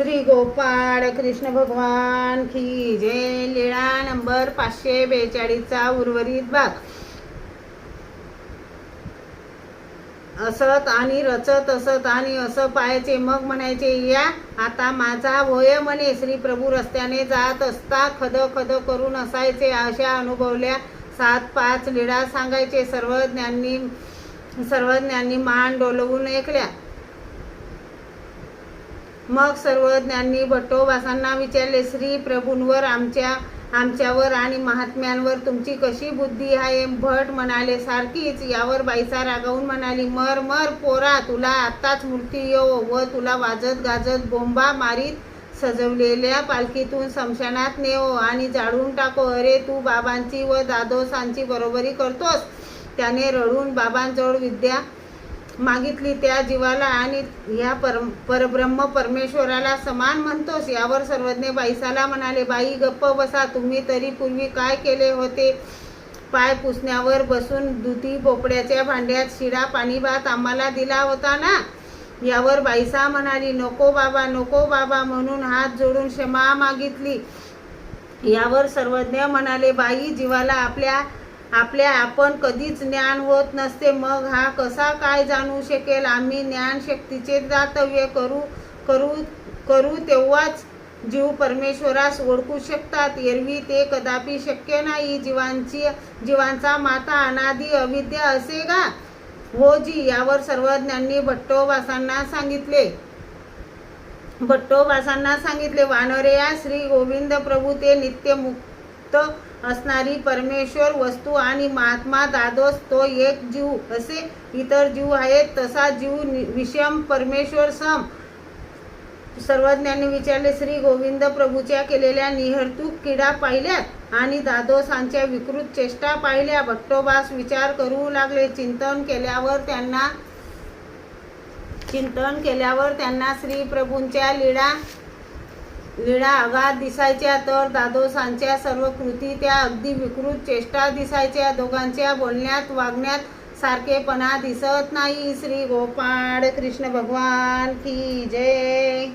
श्री गोपाळ कृष्ण भगवान की जय. लीळा नंबर 542 चा उर्वरित भाग. असत आणि रचत असत आणि असं पाहायचे, मग म्हणायचे या आता माझा होय म्हणे. श्री प्रभू रस्त्याने जात असता खद खद करून असायचे. अशा अनुभवल्या 7-5 लीळा सांगायचे. सर्वज्ञांनी मान डोलवून ऐकल्या. मग सर्वज्ञांनी भट्टोबासांना विचारले, श्री प्रभूंवर आमच्यावर आणि महात्म्यांवर तुमची कशी बुद्धी आहे? भट म्हणाले, सारखीच. यावर बाईसा रागावून म्हणाली, मर मर पोरा, तुला आत्ताच मृत्यू येवो व तुला वाजत गाजत बोंबा मारीत सजवलेल्या पालखीतून स्मशानात नेवो आणि जाळून टाको. अरे तू बाबांची व दादोसांची बरोबरी करतोस. त्याने रडून बाबांजवळ विद्या मागितली. त्या जीवाला आणि ह्या परब्रह्म परमेश्वराला समान म्हणतोस. यावर सर्वज्ञ बाईसाला म्हणाले, बाई गप्प बसा. तुम्ही तरी पूर्वी काय केले होते? पाय पुसण्यावर बसून दुधी भोपळ्याच्या भांड्यात शिळा पाणी भात आम्हाला दिला होता ना. यावर बाईसा म्हणाली, नको बाबा नको बाबा म्हणून हात जोडून क्षमा मागितली. यावर सर्वज्ञ म्हणाले, बाई जीवाला आपल्या आपण कधीच ज्ञान होत नसते. मग हा कसा काय जाणू शकेल? आम्ही ज्ञान शक्तीचे दातव्य करू तेव्हाच जीव परमेश्वरास ओळखू शकतात. एरवी ते कदापि शक्य नाही. जीवांचा माता अनादि अविद्या असे का? हो जी. यावर सर्वज्ञांनी भट्टोबासांना सांगितले, वानरेया, श्री गोविंद प्रभू ते नित्य मुक्त असणारी परमेश्वर वस्तू आणि महात्मा दादोस तो एक जीव. असे इतर जीव आहेत, तसा जीव विषम, परमेश्वर सम. सर्वज्ञांनी विचारले, श्री गोविंद प्रभूच्या केलेल्या निहर्तुक क्रीडा पाहिल्यात आणि दादोसांच्या विकृत चेष्टा पाहिल्या? भट्टोबास विचार करू लागले. चिंतन केल्यावर त्यांना श्री प्रभूंच्या लीळा अगाध दिसायच्या, तर दादोसांच्या सर्व कृती त्या अगदी विकृत चेष्टा दिसायच्या. दोघांच्या बोलण्यात वागण्यात सारखेपणा दिसत नाही. श्री गोपाळ कृष्ण भगवान की जय.